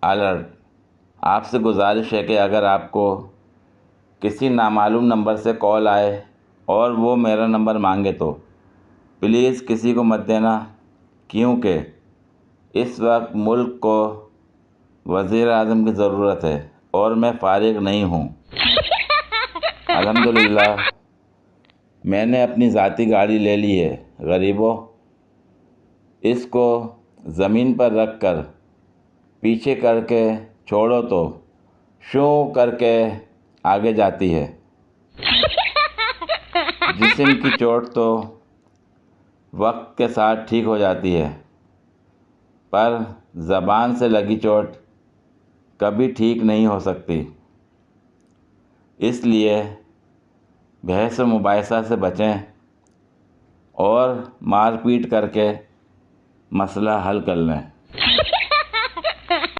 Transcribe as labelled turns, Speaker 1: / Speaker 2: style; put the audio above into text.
Speaker 1: Alert. आपसे गुजारिश है कि अगर आपको किसी नामालूम नंबर से कॉल आए और वो मेरा नंबर मांगे तो प्लीज़ किसी को मत देना, क्योंकि इस वक्त मुल्क को वज़ीर आज़म की ज़रूरत है और मैं फारिग नहीं हूँ। अल्हम्दुलिल्लाह मैंने अपनी ज़ाती गाड़ी ले ली है। गरीबों, इसको ज़मीन पर रख कर पीछे करके छोड़ो तो शू करके आगे जाती है। जिस्म की चोट तो वक्त के साथ ठीक हो जाती है, पर ज़बान से लगी चोट कभी ठीक नहीं हो सकती। इसलिए बहस व मुबाहिसा से बचें और मारपीट करके मसला हल कर लें।